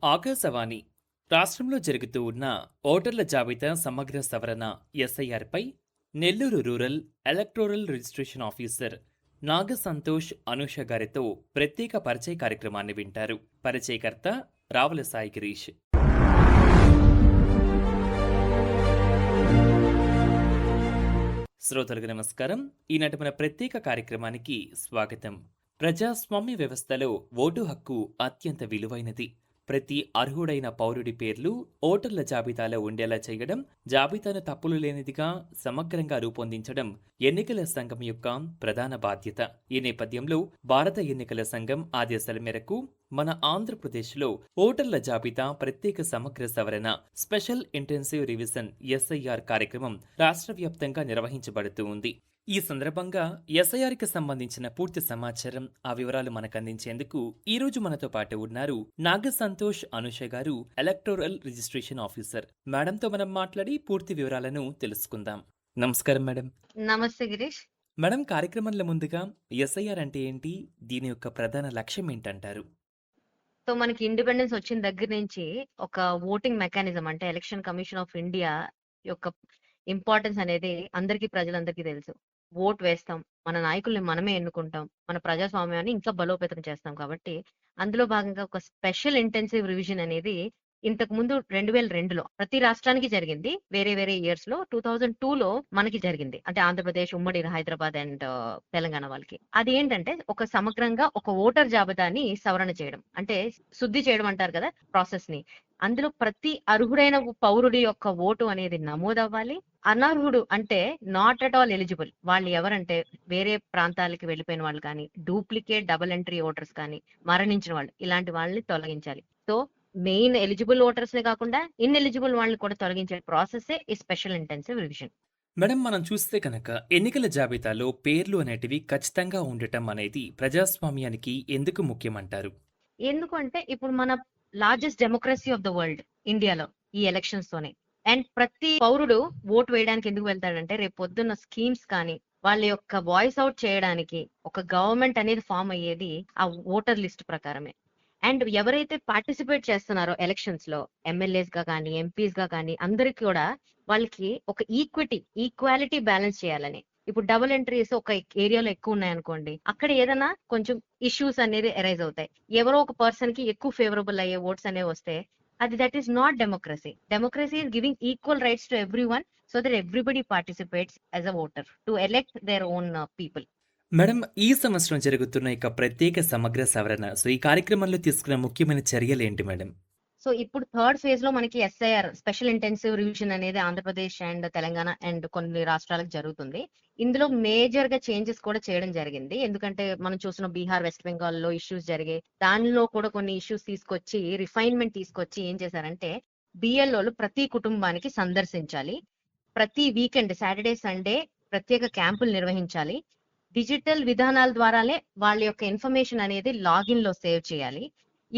ఆకాశవాణి రాష్ట్రంలో జరుగుతూ ఉన్న ఓటర్ల జాబితా సమగ్ర సవరణ ఎస్ఐఆర్పై Nellore rural electoral registration officer Naga Santosh Anusha గారితో ప్రత్యేక పరిచయ కార్యక్రమాన్ని వింటారు. పరిచయకర్త రావుల సాయి గిరీష్. శ్రోతలకు నమస్కారం. ఈనాటి మన ప్రత్యేక కార్యక్రమానికి స్వాగతం. ప్రజాస్వామ్య వ్యవస్థలో ఓటు హక్కు అత్యంత విలువైనది. ప్రతి అర్హుడైన పౌరుడి పేర్లు ఓటర్ల జాబితాలో ఉండేలా చేయడం, జాబితాను తప్పులు లేనిదిగా సమగ్రంగా రూపొందించడం ఎన్నికల సంఘం యొక్క ప్రధాన బాధ్యత. ఈ నేపథ్యంలో భారత ఎన్నికల సంఘం ఆదేశాల మేరకు మన ఆంధ్రప్రదేశ్లో ఓటర్ల జాబితా ప్రత్యేక సమగ్ర సవరణ స్పెషల్ ఇంటెన్సివ్ రివిజన్ ఎస్ఐఆర్ కార్యక్రమం రాష్ట్ర వ్యాప్తంగా నిర్వహించబడుతూ ఉంది. ఈ సందర్భంగా ఎస్ఐఆర్కి సంబంధించిన పూర్తి సమాచారం, ఆ వివరాలు మనకు అందించేందుకు ఈ రోజు మనతో పాటు ఉన్నారు నాగ సంతోష్ అనూష గారు, ఎలక్టోరల్ రిజిస్ట్రేషన్ ఆఫీసర్. మేడంతో మనం మాట్లాడి పూర్తి వివరాలను తెలుసుకుందాం. నమస్కారం మేడం. నమస్తే గిరీష్. మేడం, కార్యక్రమంలో ముందుగా ఎస్ఐఆర్ అంటే ఏంటి, దీని యొక్క ప్రధాన లక్ష్యం ఏంటంటారు? సో మనకి ఇండిపెండెన్స్ వచ్చిన దగ్గర నుంచి ఒక ఓటింగ్ మెకానిజం అంటే ఎలక్షన్ కమిషన్ ఆఫ్ ఇండియా యొక్క ఇంపార్టెన్స్ అనేది ప్రజలందరికీ తెలుసు. ఓట్ వేస్తాం, మన నాయకుల్ని మనమే ఎన్నుకుంటాం, మన ప్రజాస్వామ్యాన్ని ఇంకా బలోపేతం చేస్తాం. కాబట్టి అందులో భాగంగా ఒక స్పెషల్ ఇంటెన్సివ్ రివిజన్ అనేది ఇంతకు ముందు 2002లో ప్రతి రాష్ట్రానికి జరిగింది. వేరే వేరే ఇయర్స్ లో 2002లో మనకి జరిగింది. అంటే ఆంధ్రప్రదేశ్, ఉమ్మడి హైదరాబాద్ అండ్ తెలంగాణ వాళ్ళకి. అది ఏంటంటే ఒక సమగ్రంగా ఒక ఓటర్ జాబితాని సవరణ చేయడం, అంటే శుద్ధి చేయడం అంటారు కదా ప్రాసెస్ ని. అందులో ప్రతి అర్హుడైన పౌరుడి యొక్క ఓటు అనేది నమోదవ్వాలి. అనర్హుడు అంటే నాట్ అట్ ఆల్ ఎలిజిబుల్ వాళ్ళు ఎవరంటే వేరే ప్రాంతాలకి వెళ్ళిపోయిన వాళ్ళు కానీ, డూప్లికేట్ డబుల్ ఎంట్రీ ఓటర్స్ కానీ, మరణించిన వాళ్ళు, ఇలాంటి వాళ్ళని తొలగించాలి. సో మెయిన్ ఎలిజిబుల్ ఓటర్స్ నే కాకుండా ఇన్ ఎలిజిబుల్ వాళ్ళని కూడా తొలగించే ప్రాసెస్ ఈ స్పెషల్ ఇంటెన్సివ్ రివిజన్. మేడం, మనం చూస్తే కనుక ఎన్నికల జాబితాలో పేర్లు అనేటివి ఖచ్చితంగా ఉండటం అనేది ప్రజాస్వామ్యానికి ఎందుకు ముఖ్యమంటారు? ఎందుకంటే ఇప్పుడు మన largest democracy of the world ఇండియాలో ఈ ఎలక్షన్స్ తోనే. అండ్ ప్రతి పౌరుడు ఓటు వేయడానికి ఎందుకు వెళ్తాడంటే రేపు పొద్దున్న స్కీమ్స్ కానీ వాళ్ళ యొక్క వాయిస్ అవుట్ చేయడానికి ఒక గవర్నమెంట్ అనేది ఫామ్ అయ్యేది ఆ ఓటర్ లిస్ట్ ప్రకారమే. అండ్ ఎవరైతే పార్టిసిపేట్ చేస్తున్నారో ఎలక్షన్స్ లో ఎమ్మెల్యేస్ గా కానీ, ఎంపీస్ గా కానీ, అందరికి కూడా వాళ్ళకి ఒక ఈక్వాలిటీ బ్యాలెన్స్ చేయాలని. ఇప్పుడు డబుల్ ఎంట్రీస్ ఒక ఏరియాలో ఎక్కువ ఉన్నాయనుకోండి, అక్కడ ఏదైనా కొంచెం ఇష్యూస్ అనేది అరైజ్ అవుతాయి. ఎవరో ఒక పర్సన్ కి ఎక్కువ ఫేవరబుల్ అయ్యే ఓట్స్ అనేవి వస్తే అది that is not democracy. Democracy is giving equal rights to every one so that everybody participates as a voter to elect their own people. Madam, ఈ సంవత్సరం జరుగుతున్న ఇక ప్రత్యేక సమగ్ర సవరణ, ఈ కార్యక్రమంలో తీసుకున్న ముఖ్యమైన చర్యలు ఏంటి మేడం? సో ఇప్పుడు థర్డ్ ఫేజ్ లో మనకి ఎస్ఐఆర్ స్పెషల్ ఇంటెన్సివ్ రివిజన్ అనేది ఆంధ్రప్రదేశ్ అండ్ తెలంగాణ అండ్ కొన్ని రాష్ట్రాలకు జరుగుతుంది. ఇందులో మేజర్ గా చేంజెస్ కూడా చేయడం జరిగింది. ఎందుకంటే మనం చూసిన బీహార్, వెస్ట్ బెంగాల్ లో ఇష్యూస్ జరిగాయి. దానిలో కూడా కొన్ని ఇష్యూస్ తీసుకొచ్చి రిఫైన్మెంట్ తీసుకొచ్చి ఏం చేశారంటే బిఎల్ఓలు ప్రతి కుటుంబానికి సందర్శించాలి. ప్రతి వీకెండ్ సాటర్డే, సండే ప్రత్యేక క్యాంపులు నిర్వహించాలి. డిజిటల్ విధానాల ద్వారానే వాళ్ళ యొక్క ఇన్ఫర్మేషన్ అనేది లాగిన్ లో సేవ్ చేయాలి.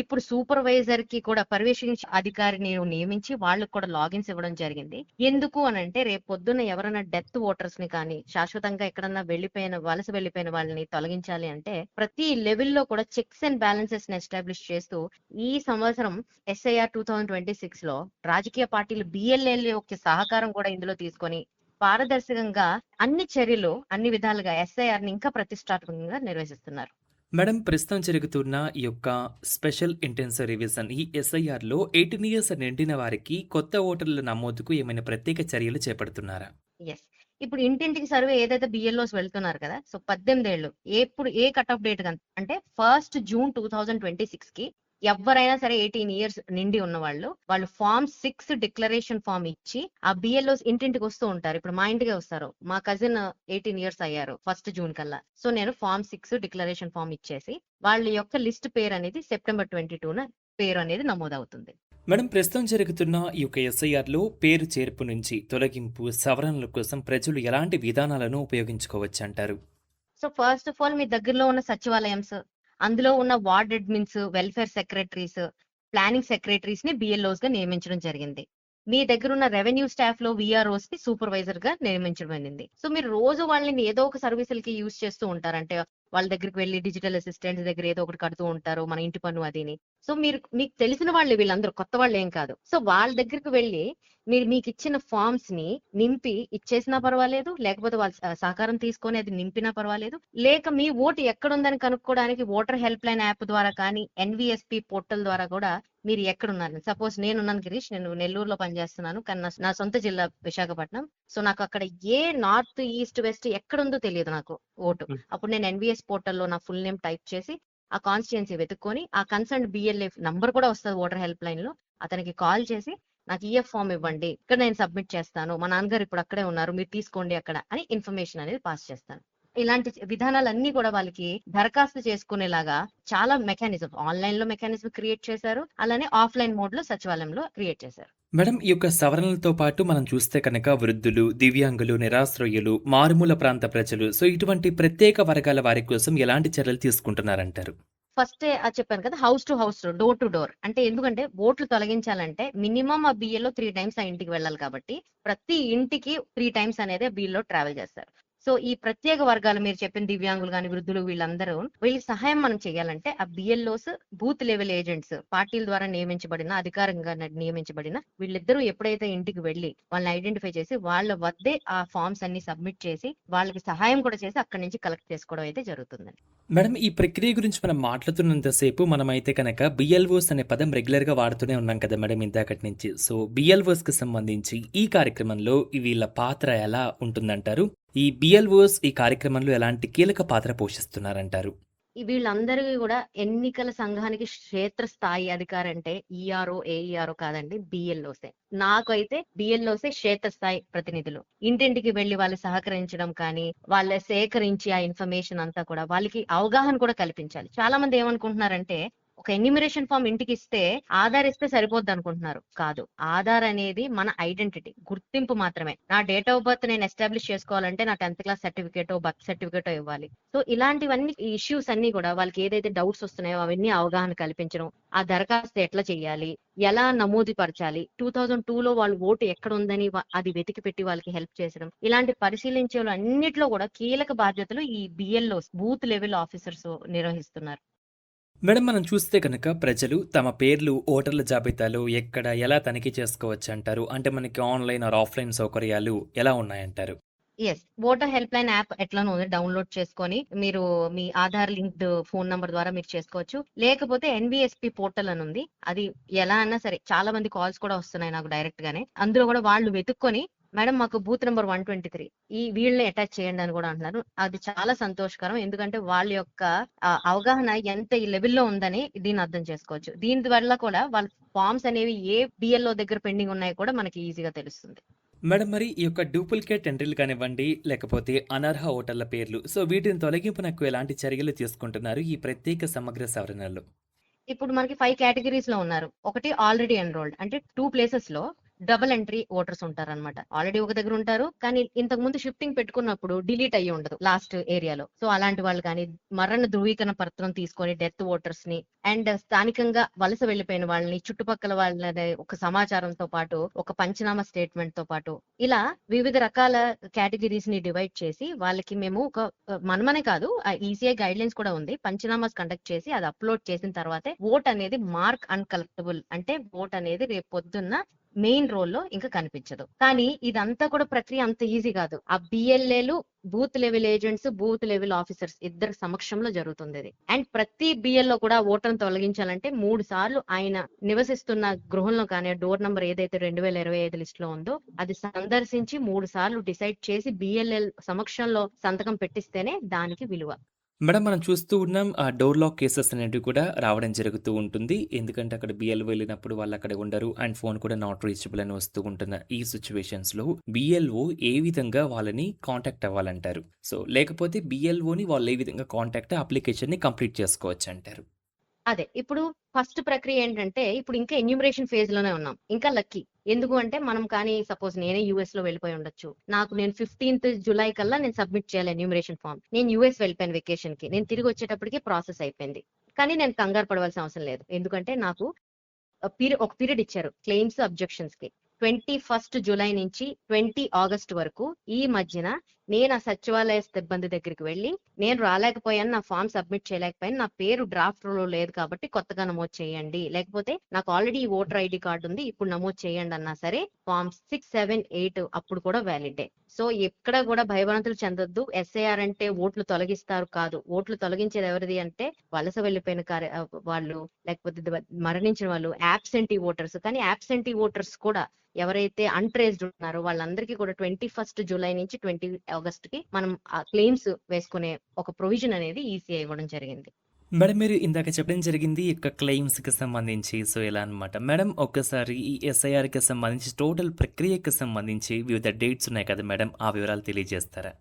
ఇప్పుడు సూపర్వైజర్ కి కూడా పర్యవేక్షించే అధికారిని నియమించి వాళ్ళకి కూడా లాగిన్స్ ఇవ్వడం జరిగింది. ఎందుకు అనంటే రేపు పొద్దున్న ఎవరైనా డెత్ ఓటర్స్ ని కానీ, శాశ్వతంగా ఎక్కడన్నా వలస వెళ్ళిపోయిన వాళ్ళని తొలగించాలి అంటే ప్రతి లెవెల్లో కూడా చెక్స్ అండ్ బ్యాలెన్సెస్ ని ఎస్టాబ్లిష్ చేస్తూ ఈ సంవత్సరం ఎస్ఐఆర్ 2026 లో రాజకీయ పార్టీలు బిఎల్ఏల యొక్క సహకారం కూడా ఇందులో తీసుకొని పారదర్శకంగా అన్ని చర్యలు అన్ని విధాలుగా ఎస్ఐఆర్ ని ఇంకా ప్రతిష్టాత్మకంగా నిర్వహిస్తున్నారు. మేడం, ప్రస్తుతం జరుగుతున్న ఈ యొక్క స్పెషల్ ఇంటెన్సివ్ రివిజన్ ఈ ఎస్ఐఆర్ లో 18 ఇయర్స్ నిండిన వారికి కొత్త ఓటర్ల నమోదుకు ఏమైనా ప్రత్యేక చర్యలు చేపడుతున్నారా? ఎస్. ఇప్పుడు ఇంటింటికి సర్వే ఏదైతే బిఎల్ఓస్ వెళ్తున్నారు కదా, సో 18 ఏళ్ళు ఎప్పుడు ఏ కట్ ఆఫ్ డేట్ అంటే 1 జూన్ 2026 కి ఎవరైనా సరే 18 ఇయర్స్ నిండి ఉన్న వాళ్ళు ఫార్మ్ 6 డిక్లరేషన్ ఫామ్ ఇచ్చి ఆ బిఎల్ఓస్ ఇంటింటికి వస్తూ ఉంటారు. ఇప్పుడు మా ఇంటికి వస్తారు. మా కజిన్ 18 ఇయర్స్ అయ్యారు 1 జూన్ కల్లా. సో నేను ఫార్మ్ 6 డిక్లరేషన్ ఫామ్ ఇచ్చేసి వాళ్ళ యొక్క లిస్ట్ పేరు అనేది సెప్టెంబర్ 22న పేరు అనేది నమోదవుతుంది. మేడం, ప్రస్తుతం జరుగుతున్న ఈ యొక్క ఎస్ఐఆర్ లో పేరు చేర్పు నుంచి తొలగింపు, సవరణల కోసం ప్రజలు ఎలాంటి విధానాలను ఉపయోగించుకోవచ్చు అంటారు? సో ఫస్ట్ ఆఫ్ ఆల్ మీ దగ్గరలో ఉన్న సచివాలయంస్, అందులో ఉన్న ward admins, welfare secretaries, planning secretaries ని బిఎల్ఓస్ గా నియమించడం జరిగింది. మీ దగ్గర ఉన్న రెవెన్యూ స్టాఫ్ లో విఆర్ఓస్ ని సూపర్వైజర్ గా నియమించడం జరిగింది. సో మీరు రోజు వాళ్ళని ఏదో ఒక సర్వీసులకి యూజ్ చేస్తూ ఉంటారంటే వాళ్ళ దగ్గరికి వెళ్ళి డిజిటల్ అసిస్టెంట్స్ దగ్గర ఏదో ఒకటి కడుతూ ఉంటారు మన ఇంటి పన్ను అదిని. సో మీకు తెలిసిన వాళ్ళు వీళ్ళందరూ కొత్త వాళ్ళు ఏం కాదు. సో వాళ్ళ దగ్గరికి వెళ్ళి మీకు ఇచ్చిన ఫార్మ్స్ ని నింపి ఇచ్చేసినా పర్వాలేదు, లేకపోతే వాళ్ళ సహకారం తీసుకొని అది నింపినా పర్వాలేదు, లేక మీ ఓటు ఎక్కడుందని కనుక్కోవడానికి ఓటర్ హెల్ప్ లైన్ యాప్ ద్వారా కానీ ఎన్విఎస్పి పోర్టల్ ద్వారా కూడా మీరు ఎక్కడున్నారు. సపోజ్ నేనున్నాను గిరీష్, నేను నెల్లూరులో పనిచేస్తున్నాను, కానీ నా సొంత జిల్లా విశాఖపట్నం. సో నాకు అక్కడ ఏ నార్త్ ఈస్ట్ వెస్ట్ ఎక్కడుందో తెలియదు నాకు ఓటు. అప్పుడు నేను ఎన్విఎస్ పోర్టల్లో నా ఫుల్ నేమ్ టైప్ చేసి ఆ కాన్స్టిట్యుయెన్సీ వెతుక్కొని ఆ కన్సర్న్ బిఎల్ఏ నంబర్ కూడా వస్తుంది ఓటర్ హెల్ప్ లైన్ లో, అతనికి కాల్ చేసి నాకు ఈఎఫ్ ఫామ్ ఇవ్వండి, ఇక్కడ నేను సబ్మిట్ చేస్తాను, మా నాన్నగారు ఇప్పుడు అక్కడే ఉన్నారు, మీరు తీసుకోండి అక్కడ అని ఇన్ఫర్మేషన్ అనేది పాస్ చేస్తాను. ఇలాంటి విధానాలన్నీ కూడా వాళ్ళకి దరఖాస్తు చేసుకునేలాగా చాలా మెకానిజం ఆన్లైన్ లో మెకానిజం క్రియేట్ చేశారు, అలానే ఆఫ్లైన్ మోడ్ లో సచివాలయంలో క్రియేట్ చేశారు. మేడం, ఈ యొక్క సవరణలతో పాటు మనం చూస్తే కనుక వృద్ధులు, దివ్యాంగులు, నిరాశ్రయులు, మారుమూల ప్రాంత ప్రజలు, సో ఇటువంటి ప్రత్యేక వర్గాల వారి కోసం ఎలాంటి చర్యలు తీసుకుంటున్నారంటారు? ఫస్ట్ చెప్పాను కదా, house to house, door to door. అంటే ఎందుకంటే ఓట్లు తొలగించాలంటే మినిమం ఆ బిఏలో 3 times ఆ ఇంటికి వెళ్ళాలి కాబట్టి ప్రతి ఇంటికి 3 times అనేది బిల్లో ట్రావెల్ చేస్తారు. సో ఈ ప్రత్యేక వర్గాలు మీరు చెప్పిన దివ్యాంగులు కానీ వృద్ధులు వీళ్ళందరూ వీళ్ళకి సహాయం మనం చేయాలంటే ఆ బిఎల్ఓస్ బూత్ లెవెల్ ఏజెంట్స్ పార్టీల ద్వారా నియమించబడిన అధికారంగా నియమించబడిన వీళ్ళిద్దరూ ఎప్పుడైతే ఇంటికి వెళ్ళి వాళ్ళని ఐడెంటిఫై చేసి వాళ్ళ వద్దే ఆ ఫార్మ్స్ అన్ని సబ్మిట్ చేసి వాళ్ళకి సహాయం కూడా చేసి అక్కడి నుంచి కలెక్ట్ చేసుకోవడం అయితే జరుగుతుంది. మేడం, ఈ ప్రక్రియ గురించి మనం మాట్లాడుతున్నంతసేపు మనమైతే కనుక బిఎల్ఓస్ అనే పదం రెగ్యులర్ గా వాడుతూనే ఉన్నాం కదా మేడం ఇందాకటి నుంచి. సో బిఎల్ఓస్ కి సంబంధించి ఈ కార్యక్రమంలో వీళ్ళ పాత్ర ఎలా ఉంటుందంటారు? ఈ బిఎల్ఓస్ ఈ కార్యక్రమంలో ఎలాంటి కీలక పాత్ర పోషిస్తున్నారంటారు? వీళ్ళందరికీ కూడా ఎన్నికల సంఘానికి క్షేత్రస్థాయి అధికారం అంటే ఈఆర్ఓ ఏఈఆర్ఓ కాదండి, బిఎల్ఓసే. నాకైతే బిఎల్ఓసే క్షేత్రస్థాయి ప్రతినిధులు. ఇంటింటికి వెళ్లి వాళ్ళు సహకరించడం కానీ వాళ్ళ సేకరించి ఆ ఇన్ఫర్మేషన్ అంతా కూడా వాళ్ళకి అవగాహన కూడా కల్పించాలి. చాలా మంది ఏమనుకుంటున్నారంటే ఒక ఎన్యూమరేషన్ ఫామ్ ఇంటికి ఇస్తే ఆధార్ ఇస్తే సరిపోద్ది అనుకుంటున్నారు. కాదు, ఆధార్ అనేది మన ఐడెంటిటీ, గుర్తింపు మాత్రమే. నా డేట్ ఆఫ్ బర్త్ నేను ఎస్టాబ్లిష్ చేసుకోవాలంటే నా 10th క్లాస్ సర్టిఫికేటో బర్త్ సర్టిఫికేటో ఇవ్వాలి. సో ఇలాంటివన్నీ ఇష్యూస్ అన్ని కూడా వాళ్ళకి ఏదైతే డౌట్స్ వస్తున్నాయో అవన్నీ అవగాహన కల్పించడం, ఆ దరఖాస్తు ఎట్లా చేయాలి, ఎలా నమోదు పరచాలి, 2002లో వాళ్ళు ఓటు ఎక్కడ ఉందని అది వెతికి పెట్టి వాళ్ళకి హెల్ప్ చేసడం, ఇలాంటి పరిశీలించే అన్నిట్లో కూడా కీలక బాధ్యతలు ఈ బిఎల్ఓస్ బూత్ లెవెల్ ఆఫీసర్స్ నిర్వహిస్తున్నారు. మేడం, మనం చూస్తే కనుక ప్రజలు తమ పేర్లు ఓటర్ల జాబితాలో ఎక్కడ ఎలా తనిఖీ చేసుకోవచ్చు అంటారు? అంటే మనకి ఆన్లైన్ ఆర్ ఆఫ్లైన్ సౌకర్యాలు ఎలా ఉన్నాయంటారు? Yes, voter help line app ఎట్లానో ఉంది, డౌన్లోడ్ చేసుకొని మీరు మీ ఆధార్ లింక్డ్ ఫోన్ నంబర్ ద్వారా మీరు చేసుకోవచ్చు. లేకపోతే ఎన్విఎస్పి పోర్టల్ అని ఉంది, అది ఎలా అన్నా సరే చాలా మంది కాల్స్ కూడా వస్తున్నాయి నాకు డైరెక్ట్ గానే. అందులో కూడా వాళ్ళు వెతుక్కొని మేడం మాకు బూత్ నెంబర్ 123 ఈ వీళ్ళని అటాచ్ చేయండి అని కూడా అంటున్నారు. అది చాలా సంతోషకరం, ఎందుకంటే వాళ్ళ యొక్క అవగాహన ఎంత ఈ లెవెల్లో ఉందని దీన్ని అర్థం చేసుకోవచ్చు. దీని వల్ల కూడా వాళ్ళ ఫార్మ్స్ అనేవి ఏ బిఎల్ఓ దగ్గర పెండింగ్ ఉన్నాయో కూడా మనకి ఈజీగా తెలుస్తుంది. మేడం, మరి ఈ యొక్క డూప్లికేట్ ఎంట్రీలు కానివ్వండి, లేకపోతే అనర్హ ఓటర్ల పేర్లు, సో వీటిని తొలగింపునకు ఎలాంటి చర్యలు తీసుకుంటున్నారు ఈ ప్రత్యేక సమగ్ర సవరణలో? ఇప్పుడు మనకి 5 కేటగిరీస్ లో ఉన్నారు. ఒకటి ఆల్రెడీ ఎన్రోల్డ్, అంటే 2 places లో డబుల్ ఎంట్రీ ఓటర్స్ ఉంటారన్నమాట. ఆల్రెడీ ఒక దగ్గర ఉంటారు, కానీ ఇంతకు ముందు షిఫ్టింగ్ పెట్టుకున్నప్పుడు డిలీట్ అయ్యి ఉండదు లాస్ట్ ఏరియాలో. సో అలాంటి వాళ్ళు కానీ మరణ ధృవీకరణ పత్రం తీసుకొని డెత్ ఓటర్స్ ని అండ్ స్థానికంగా వలస వెళ్లిపోయిన వాళ్ళని చుట్టుపక్కల వాళ్ళని ఒక సమాచారంతో పాటు ఒక పంచనామా స్టేట్మెంట్ తో పాటు ఇలా వివిధ రకాల కేటగిరీస్ ని డివైడ్ చేసి వాళ్ళకి మేము ఒక మనమనే కాదు ఈసీఐ గైడ్ లైన్స్ కూడా ఉంది, పంచనామాస్ కండక్ట్ చేసి అది అప్లోడ్ చేసిన తర్వాతే ఓట్ అనేది మార్క్ అన్కలెక్టబుల్, అంటే ఓట్ అనేది రేపు పొద్దున్న మెయిన్ రోల్లో ఇంకా కనిపించదు. కానీ ఇదంతా కూడా ప్రక్రియ అంత ఈజీ కాదు. ఆ బిఎల్ఏలు booth level agents booth level officers ఇద్దరు సమక్షంలో జరుగుతుంది. అండ్ ప్రతి బిఎల్లో కూడా ఓటర్ను తొలగించాలంటే 3 సార్లు ఆయన నివసిస్తున్న గృహంలో కానీ డోర్ నంబర్ ఏదైతే 2025 లిస్ట్ లో ఉందో అది సందర్శించి 3 సార్లు డిసైడ్ చేసి బిఎల్ఎల్ సమక్షంలో సంతకం పెట్టిస్తేనే దానికి విలువ. మేడం, మనం చూస్తూ ఉన్నాం డోర్ లాక్ కేసెస్ అనేవి కూడా రావడం జరుగుతూ ఉంటుంది. ఎందుకంటే అక్కడ బిఎల్ఓ వెళ్ళినప్పుడు వాళ్ళు అక్కడ ఉండరు అండ్ ఫోన్ కూడా నాట్ రీచబుల్ అని వస్తూ ఉంటున్న ఈ సిచ్యువేషన్స్లో బిఎల్ఓ ఏ విధంగా వాళ్ళని కాంటాక్ట్ అవ్వాలంటారు? సో లేకపోతే బిఎల్ఓని వాళ్ళు ఏ విధంగా కాంటాక్ట్ అప్లికేషన్ని కంప్లీట్ చేసుకోవచ్చు అంటారు? అదే ఇప్పుడు ఫస్ట్ ప్రక్రియ ఏంటంటే ఇప్పుడు ఇంకా ఎన్యూమరేషన్ ఫేజ్ లోనే ఉన్నాం. ఇంకా లక్కీ ఎందుకు అంటే మనం కానీ సపోజ్ నేనే యుఎస్ లో వెళ్ళిపోయి ఉండొచ్చు, నేను 15th జులై కల్లా నేను సబ్మిట్ చేయాలి ఎన్యూమరేషన్ ఫామ్. నేను యుఎస్ వెళ్ళిపోయాను వెకేషన్ కి, నేను తిరిగి వచ్చేటప్పటికి ప్రాసెస్ అయిపోయింది. కానీ నేను కంగారు పడవలసిన అవసరం లేదు, ఎందుకంటే నాకు ఒక పీరియడ్ ఇచ్చారు క్లెయిమ్స్ అబ్జెక్షన్స్ కి. 21st జులై నుంచి 20 ఆగస్ట్ వరకు ఈ మధ్యన నేను ఆ సచివాలయ సిబ్బంది దగ్గరికి వెళ్ళి నేను రాలేకపోయాను, నా ఫామ్ సబ్మిట్ చేయలేకపోయాను, నా పేరు డ్రాఫ్ట్ లో లేదు కాబట్టి కొత్తగా నమోదు చేయండి, లేకపోతే నాకు ఆల్రెడీ ఓటర్ ఐడి కార్డు ఉంది ఇప్పుడు నమోదు చేయండి అన్నా సరే ఫామ్ 6, 7, 8 అప్పుడు కూడా వ్యాలిడే. సో ఎక్కడ కూడా భయభ్రాంతులు చెందొద్దు. ఎస్ఐఆర్ అంటే ఓట్లు తొలగిస్తారు కాదు. ఓట్లు తొలగించేది ఎవరిది అంటే వలస వెళ్లిపోయిన వాళ్ళు, లేకపోతే మరణించిన వాళ్ళు, యాబ్సెంటీ ఓటర్స్. కానీ యాబ్సెంటీ ఓటర్స్ కూడా ఎవరైతే అన్ట్రేస్డ్ ఉన్నారో వాళ్ళందరికీ కూడా 21 జూలై నుంచి 20 ఆగస్ట్ కి మనం ఆ క్లెయిమ్స్ వేసుకునే ఒక ప్రొవిజన్ అనేది ఈసీఐ ఇవ్వడం జరిగింది. మేడం మీరు ఇందాక చెప్పడం జరిగింది ఇక క్లెయిమ్స్కి సంబంధించి సో ఎలా అనమాట మేడం, ఒక్కసారి ఈ ఎస్ఐఆర్కి సంబంధించి టోటల్ ప్రక్రియకి సంబంధించి వివిధ డేట్స్ ఉన్నాయి కదా మేడం, ఆ వివరాలు తెలియజేస్తారా?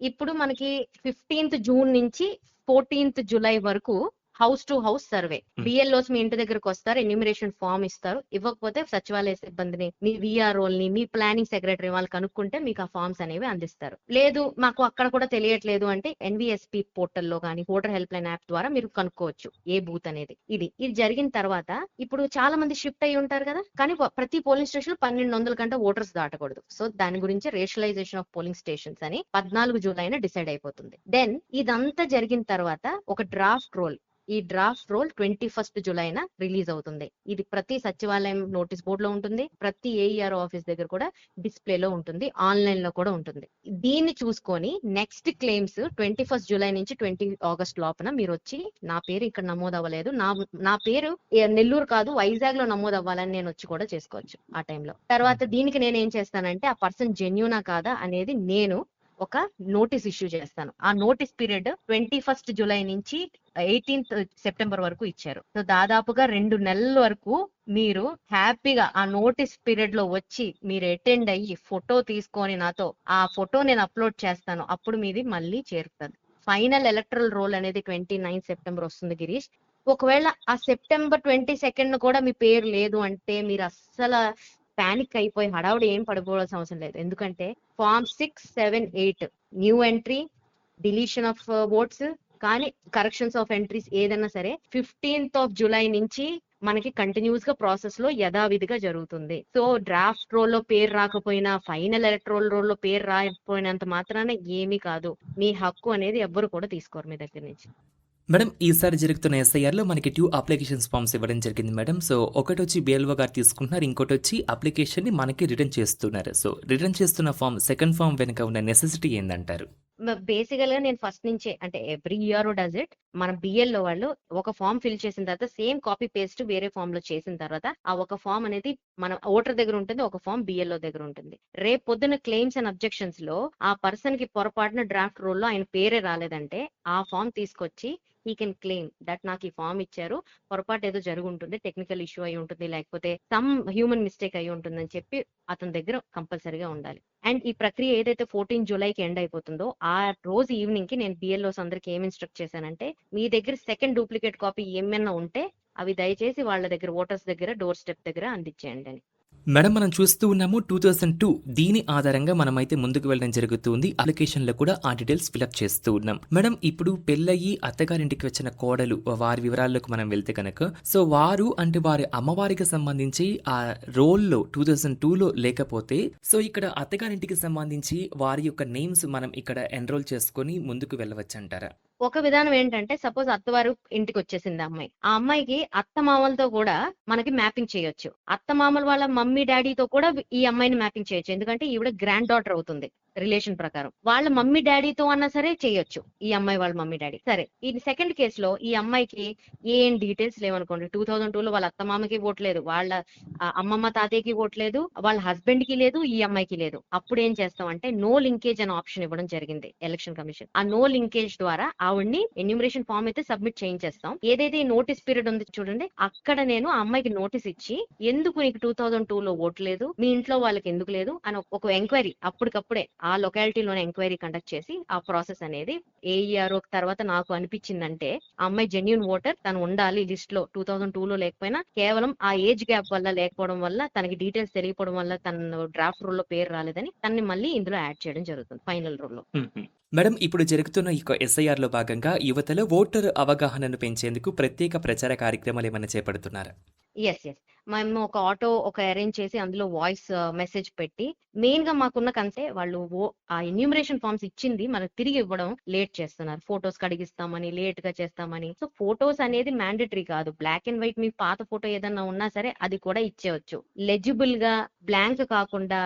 ఇప్పుడు మనకి 15th జూన్ నుంచి 14th జూలై వరకు house to house survey. BLOs మీ ఇంటి దగ్గరకు వస్తారు, ఎన్యూమరేషన్ ఫామ్ ఇస్తారు. ఇవ్వకపోతే సచివాలయ సిబ్బందిని, మీ విఆర్ఓల్ని, మీ ప్లానింగ్ సెక్రటరీ వాళ్ళు కనుక్కుంటే మీకు ఆ ఫామ్స్ అనేవి అందిస్తారు. లేదు మాకు అక్కడ కూడా తెలియట్లేదు అంటే ఎన్విఎస్పి పోర్టల్లో కానీ ఓటర్ హెల్ప్ లైన్ యాప్ ద్వారా మీరు కనుక్కోవచ్చు ఏ బూత్ అనేది. ఇది జరిగిన తర్వాత ఇప్పుడు చాలా మంది షిఫ్ట్ అయ్యి ఉంటారు కదా, కానీ ప్రతి పోలింగ్ స్టేషన్ 1200 కంటే ఓటర్స్ దాటకూడదు. సో దాని గురించి రేషనలైజేషన్ ఆఫ్ పోలింగ్ స్టేషన్స్ అని 14 జూలైన డిసైడ్ అయిపోతుంది. దెన్ ఇదంతా జరిగిన తర్వాత ఒక డ్రాఫ్ట్ రోల్, ఈ డ్రాఫ్ట్ రోల్ 21 జూలైన రిలీజ్ అవుతుంది. ఇది ప్రతి సచివాలయం నోటీస్ బోర్డ్ లో ఉంటుంది, ప్రతి ఏఈఆర్ ఆఫీస్ దగ్గర కూడా డిస్ప్లే లో ఉంటుంది, ఆన్లైన్ లో కూడా ఉంటుంది. దీన్ని చూసుకొని నెక్స్ట్ క్లెయిమ్స్ 21 జూలై నుంచి 20 ఆగస్ట్ లోపల మీరు వచ్చి నా పేరు ఇక్కడ నమోదు అవ్వలేదు, నా పేరు నెల్లూరు కాదు వైజాగ్ లో నమోదు అవ్వాలని నేను వచ్చి కూడా చేసుకోవచ్చు ఆ టైంలో. తర్వాత దీనికి నేను ఏం చేస్తానంటే ఆ పర్సన్ జెన్యూనా కాదా అనేది నేను ఒక నోటీస్ ఇష్యూ చేస్తాను. ఆ నోటీస్ పీరియడ్ 21 జూలై నుంచి 18th సెప్టెంబర్ వరకు ఇచ్చారు. సో దాదాపుగా 2 నెలల వరకు మీరు హ్యాపీగా ఆ నోటీస్ పీరియడ్ లో వచ్చి మీరు అటెండ్ అయ్యి ఫోటో తీసుకొని నాతో ఆ ఫోటో నేను అప్లోడ్ చేస్తాను, అప్పుడు మీది మళ్ళీ చేరుతుంది. ఫైనల్ ఎలక్టరల్ రోల్ అనేది 29 సెప్టెంబర్ వస్తుంది గిరీష్. ఒకవేళ ఆ సెప్టెంబర్ 22 కూడా మీ పేరు లేదు అంటే మీరు అస్సలు పానిక్ అయిపోయి హడావుడి ఏం పడిపోవాల్సిన అవసరం లేదు. ఎందుకంటే form 6, 7, 8 new entry, deletion of votes కానీ కరెక్షన్స్ ఆఫ్ ఎంట్రీస్ ఏదైనా సరే 15th జూలై నుంచి మనకి కంటిన్యూస్ గా ప్రాసెస్ లో యథావిధిగా జరుగుతుంది. సో డ్రాఫ్ట్ రోల్ లో పేరు రాకపోయినా, ఫైనల్ ఎలక్ట్రల్ రోల్ లో పేరు రాకపోయినంత మాత్రాన ఏమీ కాదు. మీ హక్కు అనేది ఎవ్వరు కూడా తీసుకోరు మీ దగ్గర నుంచి. మేడం ఈసారి జరుగుతున్న ఎస్ఐఆర్లో మనకి 2 అప్లికేషన్స్ ఫామ్స్ ఇవ్వడం జరిగింది మేడం. సో ఒకటి వచ్చి బిఎల్ఓ గారు తీసుకుంటున్నారు, ఇంకోటి వచ్చి అప్లికేషన్ని మనకి రిటర్న్ చేస్తున్నారు. సో రిటర్న్ చేస్తున్న ఫామ్, సెకండ్ ఫామ్ వెనుక ఉన్న నెసెసిటీ ఏందంటారు? బేసికల్ గా నేను ఫస్ట్ నుంచే అంటే ఎవ్రీ ఇయర్ డస్ ఇట్. మన బిఎల్ఓ వాళ్ళు ఒక ఫామ్ ఫిల్ చేసిన తర్వాత సేమ్ కాపీ పేస్ట్ వేరే ఫామ్ లో చేసిన తర్వాత ఆ ఒక ఫామ్ అనేది మన ఓటర్ దగ్గర ఉంటుంది, ఒక ఫామ్ బిఎల్ఓ దగ్గర ఉంటుంది. రేపు పొద్దున్న క్లెయిమ్స్ అండ్ అబ్జెక్షన్స్ లో ఆ పర్సన్ కి పొరపాటున డ్రాఫ్ట్ రోల్ లో ఆయన పేరే రాలేదంటే ఆ ఫామ్ తీసుకొచ్చి హీ కెన్ క్లెయిమ్ దట్ నాకు ఈ ఫామ్ ఇచ్చారు, పొరపాటు ఏదో జరిగి ఉంటుంది, టెక్నికల్ ఇష్యూ అయి ఉంటుంది, లేకపోతే సమ్ హ్యూమన్ మిస్టేక్ అయి ఉంటుందని చెప్పి అతని దగ్గర కంపల్సరీగా ఉండాలి. అండ్ ఈ ప్రక్రియ ఏదైతే 14 జూలైకి ఎండ్ అయిపోతుందో ఆ రోజు ఈవినింగ్ కి నేను బిఎల్ఓస్ అందరికి ఏం ఇన్స్ట్రక్ట్ చేశానంటే మీ దగ్గర సెకండ్ డూప్లికేట్ కాపీ ఏమైనా ఉంటే అవి దయచేసి వాళ్ళ దగ్గర ఓటర్స్ దగ్గర డోర్ స్టెప్ దగ్గర అందించేయండి అని. మేడం మనం చూస్తూ ఉన్నాము 2002 దీని ఆధారంగా మనమైతే ముందుకు వెళ్ళడం జరుగుతుంది. అప్లికేషన్లో కూడా ఆ డీటెయిల్స్ ఫిలప్ చేస్తూ ఉన్నాం. మేడం ఇప్పుడు పెళ్ళయి అత్తగారింటికి వచ్చిన కోడలు వారి వివరాల్లోకి మనం వెళ్తే కనుక సో వారు అంటే వారి అమ్మవారికి సంబంధించి ఆ రోల్లో 2002లో లేకపోతే సో ఇక్కడ అత్తగారింటికి సంబంధించి వారి యొక్క నేమ్స్ మనం ఇక్కడ ఎన్రోల్ చేసుకొని ముందుకు వెళ్ళవచ్చు అంటారా? ఒక విధానం ఏంటంటే సపోజ్ అత్తవారు ఇంటికి వచ్చేసింది అమ్మాయి, ఆ అమ్మాయికి అత్త మామలతో కూడా మనకి మ్యాపింగ్ చేయొచ్చు. అత్త మామల వాళ్ళ మమ్మీ డాడీతో కూడా ఈ అమ్మాయిని మ్యాపింగ్ చేయొచ్చు, ఎందుకంటే ఈవిడ గ్రాండ్ డాటర్ అవుతుంది రిలేషన్ ప్రకారం. వాళ్ళ మమ్మీ డాడీతో అన్నా సరే చేయొచ్చు ఈ అమ్మాయి వాళ్ళ మమ్మీ డాడీ. సరే ఈ సెకండ్ కేసులో ఈ అమ్మాయికి ఏం డీటెయిల్స్ లేవనుకోండి, 2002లో వాళ్ళ అత్త మామకి ఓట్ లేదు, వాళ్ళ అమ్మమ్మ తాతయ్యకి ఓట్ లేదు, వాళ్ళ హస్బెండ్ కి లేదు, ఈ అమ్మాయికి లేదు. అప్పుడు ఏం చేస్తాం అంటే నో లింకేజ్ అనే ఆప్షన్ ఇవ్వడం జరిగింది ఎలక్షన్ కమిషన్. ఆ నో లింకేజ్ ద్వారా ఆవిడ్ని ఎన్యూమరేషన్ ఫామ్ అయితే సబ్మిట్ చేయించేస్తాం. ఏదైతే ఈ నోటీస్ పీరియడ్ ఉంది చూడండి, అక్కడ నేను ఆ అమ్మాయికి నోటీస్ ఇచ్చి ఎందుకు నీకు 2002లో ఓట్ లేదు, మీ ఇంట్లో వాళ్ళకి ఎందుకు లేదు అని ఒక ఎంక్వైరీ అప్పటికప్పుడే ఆ లొకాలిటీలోనే ఎంక్వైరీ కండక్ట్ చేసి ఆ ప్రాసెస్ అనేది ఏఈఆర్ తర్వాత నాకు అనిపించిందంటే ఆ అమ్మాయి జెన్యూన్ ఓటర్, తను ఉండాలి లిస్ట్ లో 2002లో లేకపోయినా కేవలం ఆ ఏజ్ గ్యాప్ వల్ల లేకపోవడం వల్ల తనకి డీటెయిల్స్ తెలియకపోవడం వల్ల తన డ్రాఫ్ట్ రోల్ లో పేరు రాలేదని తనని మళ్ళీ ఇందులో యాడ్ చేయడం జరుగుతుంది ఫైనల్ రోల్ లో. మేడం ఇప్పుడు జరుగుతున్న ఈ ఎస్ఐఆర్లో భాగంగా యువతలో ఓటర్ అవగాహనను పెంచేందుకు ప్రత్యేక ప్రచార కార్యక్రమాలు ఏమైనా చేపడుతున్నారా? యెస్. మేము ఒక ఆటో అరేంజ్ చేసి అందులో వాయిస్ మెసేజ్ పెట్టి మెయిన్‌గా మాకున్న వాళ్ళు ఆ ఎన్యూమరేషన్ ఫార్మ్స్ ఇచ్చింది మనకు తిరిగి ఇవ్వడం లేట్ చేస్తున్నారు. ఫోటోస్ కడిగిస్తామని, లేట్‌గా చేస్తామని. సో, ఫోటోస్ అనేది మ్యాండేటరీ కాదు. బ్లాక్ అండ్ వైట్ మీ పాత ఫోటో ఏదన్నా ఉన్నా సరే అది కూడా ఇచ్చేయొచ్చు. లెజిబుల్‌గా బ్లాంక్ కాకుండా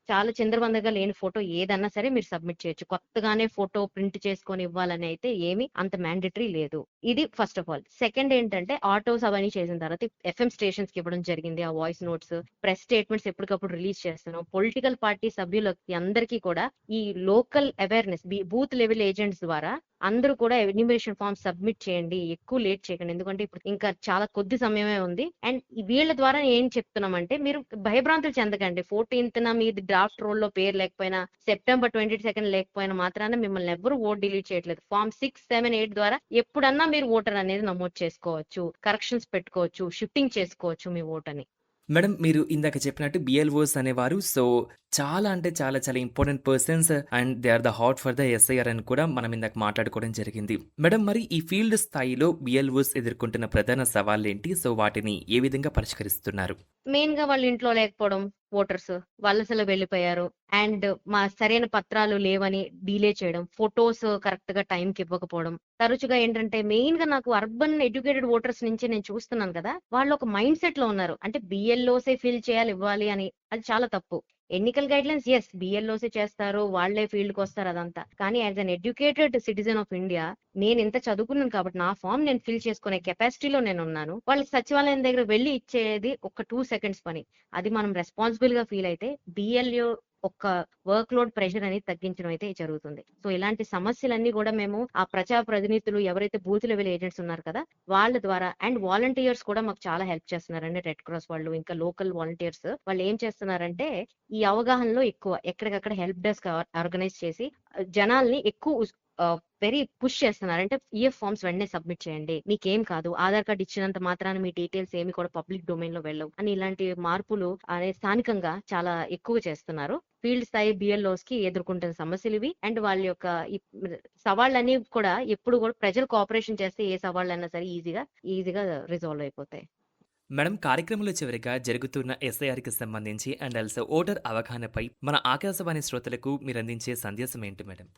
చాలా చిందరవందరగా లేని ఫోటో ఏదన్నా సరే మీరు సబ్మిట్ చేయొచ్చు. కొత్తగానే ఫోటో ప్రింట్ చేసుకొని ఇవ్వాలని అయితే ఏమి అంత మ్యాండేటరీ లేదు. ఇది ఫస్ట్ ఆఫ్ ఆల్. సెకండ్ ఏంటంటే ఆటోస్ అవన్నీ చేసిన తర్వాత ఎఫ్ఎం స్టేషన్స్‌కి ఇవ్వడం జరిగింది. ఆ వాయిస్ నోట్స్, ప్రెస్ స్టేట్మెంట్స్ ఎప్పటికప్పుడు రిలీజ్ చేస్తున్నాం. పొలిటికల్ పార్టీ సభ్యులకి అందరికీ కూడా ఈ local awareness booth level agents ద్వారా అందరూ కూడా ఎన్యూమరేషన్ ఫార్మ్ సబ్మిట్ చేయండి. ఎక్కువ లేట్ చేయకండి. ఎందుకంటే ఇప్పుడు ఇంకా చాలా కొద్ది సమయమే ఉంది. అండ్ వీళ్ళ ద్వారా ఏం చెప్తున్నామంటే మీరు భయభ్రాంతులు చెందకండి. 14థ్ మీది డ్రాఫ్ట్ రోల్‌లో పేరు లేకపోయినా, సెప్టెంబర్ 22 లేకపోయినా మాత్రాన మిమ్మల్ని ఎవ్వరు ఓట్ డిలీట్ చేయట్లేదు. ఫార్మ్ 6, 7, 8 ద్వారా ఎప్పుడన్నా మీరు ఓటర్ అనేది నమోదు చేసుకోవచ్చు. కరెక్షన్స్ పెట్టుకోవచ్చు. షిఫ్టింగ్ చేసుకోవచ్చు మీ ఓటని. మేడం మీరు ఇందాక చెప్పినట్టు బిఎల్ఓస్ అనేవారు చాలా అంటే చాలా చాలా important persons and they are the heart for the SIR అని కూడా మనం ఇందాక మాట్లాడుకోవడం జరిగింది. మేడం మరి ఈ ఫీల్డ్ స్థాయిలో బిఎల్ఓస్ ఎదుర్కొంటున్న ప్రధాన సవాళ్ళేంటి? వాటిని ఏ విధంగా పరిష్కరిస్తున్నారు? మెయిన్‌గా వాళ్ళ ఇంట్లో లేకపోవడం, ఓటర్స్ వలసలు వెళ్ళిపోయారు. అండ్ సరైన పత్రాలు లేవని డిలే చేయడం, ఫోటోస్ కరెక్ట్‌గా టైంకి ఇవ్వకపోవడం. తరచుగా ఏంటంటే మెయిన్‌గా నాకు అర్బన్ ఎడ్యుకేటెడ్ ఓటర్స్ నుంచి నేను చూస్తున్నాను కదా! వాళ్ళు ఒక మైండ్ సెట్‌లో ఉన్నారు. అంటే BLOసే ఫిల్ చేయాలి, ఇవ్వాలి అని. అది చాలా తప్పు. ఎన్నికల గైడ్‌లైన్స్ BLOసే చేస్తారు. వాళ్ళే ఫీల్డ్‌కొస్తారు అదంతా. కానీ as an educated citizen of India నేనింత చదువుకున్నాను కాబట్టి నా ఫార్మ్ నేను ఫిల్ చేసుకునే కెపాసిటీలో నేనున్నాను. వాళ్ళకి సచివాలయం దగ్గర వెళ్లి ఇచ్చేది ఒక 2 సెకండ్స్ పని. అది మనం రెస్పాన్సిబుల్‌గా ఫీల్ అయితే BLO ఒక వర్క్ లోడ్ ప్రెషర్ అనేది తగ్గించడం అయితే జరుగుతుంది. సో, ఇలాంటి సమస్యలన్నీ కూడా మేము ఆ ప్రజా ప్రతినిధులు ఎవరైతే బూత్ లెవెల్ ఏజెంట్స్ ఉన్నారు కదా! వాళ్ళ ద్వారా అండ్ వాలంటీర్స్ కూడా మాకు చాలా హెల్ప్ చేస్తున్నారండి. రెడ్ క్రాస్ వాళ్ళు, ఇంకా లోకల్ వాలంటీర్స్ వాళ్ళు ఏం చేస్తున్నారంటే ఈ అవగాహనలో ఎక్కువ ఎక్కడికక్కడ హెల్ప్ డెస్క్ ఆర్గనైజ్ చేసి జనాల్ని ఎక్కువ వెరీ పుష్ చేస్తున్నారు. అంటే ఈఎఫ్ ఫార్మ్స్ వెంటనే సబ్మిట్ చేయండి. మీకేం కాదు. ఆధార్ కార్డ్ ఇచ్చినంత మాత్రాన మీ డీటెయిల్స్ ఏమి కూడా పబ్లిక్ డొమైన్ లో వెళ్ళవు అని ఇలాంటి మార్పులు అనేది స్థానికంగా చాలా ఎక్కువ చేస్తున్నారు. ఫీల్డ్ స్థాయి BLOs కి ఎదుర్కొంటున్న సమస్యలు ఇవి. అండ్ వాళ్ళ యొక్క ఈ సవాళ్ళన్నీ కూడా ఎప్పుడు కూడా ప్రజలు కోఆపరేషన్ చేస్తే ఏ సవాళ్ళైనా సరే ఈజీగా రిజాల్వ్ అయిపోతాయి. మేడం కార్యక్రమంలో చివరిగా జరుగుతున్న ఎస్ఐఆర్‌కి సంబంధించి అండ్ ఆల్సో ఓటర్ అవగాహనపై మన ఆకాశవాణి శ్రోతలకు మీరందించే సందేశం ఏంటి మేడం?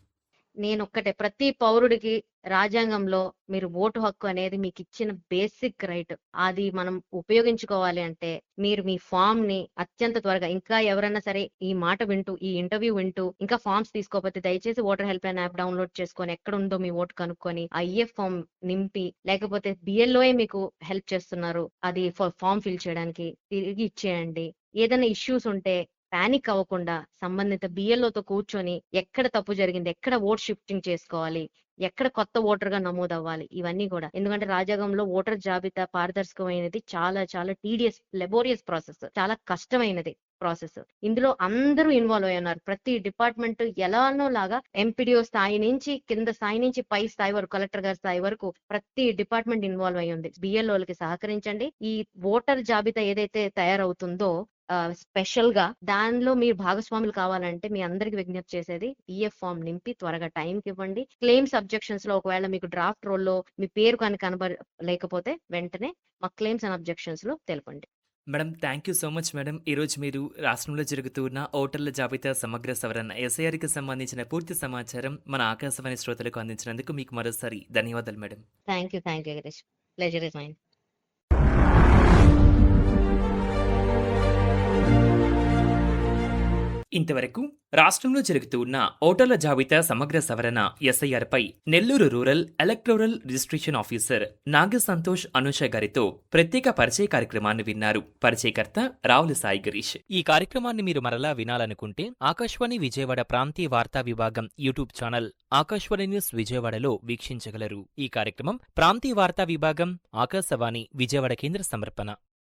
నేనొక్కటే ప్రతి పౌరుడికి రాజ్యాంగంలో మీరు ఓటు హక్కు అనేది మీకిచ్చిన బేసిక్ రైట్. అది మనం ఉపయోగించుకోవాలి అంటే మీరు మీ ఫార్మ్ ని అత్యంత త్వరగా ఇంకా ఎవరైనా సరే ఈ మాట వింటూ, ఈ ఇంటర్వ్యూ వింటూ ఇంకా ఫార్మ్స్ తీసుకోకపోతే దయచేసి voter help line app download చేసుకొని ఎక్కడుందో మీ ఓటు కనుక్కొని ఆ ఈఎఫ్ ఫార్మ్ నింపి లేకపోతే BLOయే మీకు హెల్ప్ చేస్తున్నారు. అది ఫార్మ్ ఫిల్ చేయడానికి తిరిగి ఇచ్చేయండి. ఏదైనా ఇష్యూస్ ఉంటే పానిక్ అవ్వకుండా సంబంధిత BLOతో కూర్చొని ఎక్కడ తప్పు జరిగింది, ఎక్కడ ఓట్ షిఫ్టింగ్ చేసుకోవాలి, ఎక్కడ కొత్త ఓటర్‌గా నమోదవ్వాలి ఇవన్నీ గూడా. ఎందుకంటే రాజ్యాంగంలో ఓటర్ జాబితా పారదర్శకమైనది చాలా చాలా లెబోరియస్ ప్రాసెస్. చాలా కష్టమైనది ప్రాసెస్. ఇందులో అందరూ ఇన్వాల్వ్ అయ్యి ఉన్నారు. ప్రతి డిపార్ట్‌మెంట్ ఎలానోలాగా ఎంపీడీఓ స్థాయి నుంచి కింద స్థాయి నుంచి పై స్థాయి వరకు కలెక్టర్ గారి స్థాయి వరకు ప్రతి డిపార్ట్‌మెంట్ ఇన్వాల్వ్ అయ్యి ఉంది. BLOలకి సహకరించండి. ఈ ఓటర్ జాబితా ఏదైతే తయారవుతుందో స్పెషల్‌గా దానిలో మీరు భాగస్వాములు కావాలంటే మీ అందరికి విజ్ఞప్తి చేసేది ఈఎఫ్ ఫార్మ్ నింపి త్వరగా టైంకివ్వండి. క్లెయిమ్స్ అబ్జెక్షన్స్‌లో ఒకవేళ మీకు డ్రాఫ్ట్ రోల్‌లో మీ పేరు లేకపోతే వెంటనే మా క్లెయిమ్స్ అండ్ అబ్జెక్షన్స్‌లో తెలపండి. Madam thank you so much madam. ఈరోజు మీరు రాష్ట్రంలో జరుగుతున్న ఓటర్ల జాబితా సమగ్ర సవరణ ఎస్ఐఆర్‌కి సంబంధించిన పూర్తి సమాచారం మన ఆకాశవాణి శ్రోతలకు అందించినందుకు మీకు మరోసారి ధన్యవాదాలు madam. Thank you Girish. Pleasure is mine. ఇంతవరకు రాష్ట్రంలో జరుగుతున్న ఓటర్ల జాబితా సమగ్ర సవరణ ఎస్ఐఆర్‌పై Nellore rural electoral registration officer Naga Santosh Anusha గారితో ప్రత్యేక పరిచయ కార్యక్రమాన్ని విన్నారు. పరిచయకర్త రావుల సాయి గిరీష్. ఈ కార్యక్రమాన్ని మీరు మరలా వినాలనుకుంటే ఆకాశవాణి విజయవాడ ప్రాంతీయ వార్తా విభాగం యూట్యూబ్ ఛానల్ ఆకాశవాణి న్యూస్ విజయవాడలో వీక్షించగలరు. ఈ కార్యక్రమం ప్రాంతీయ వార్తా విభాగం ఆకాశవాణి విజయవాడ కేంద్ర సమర్పణ.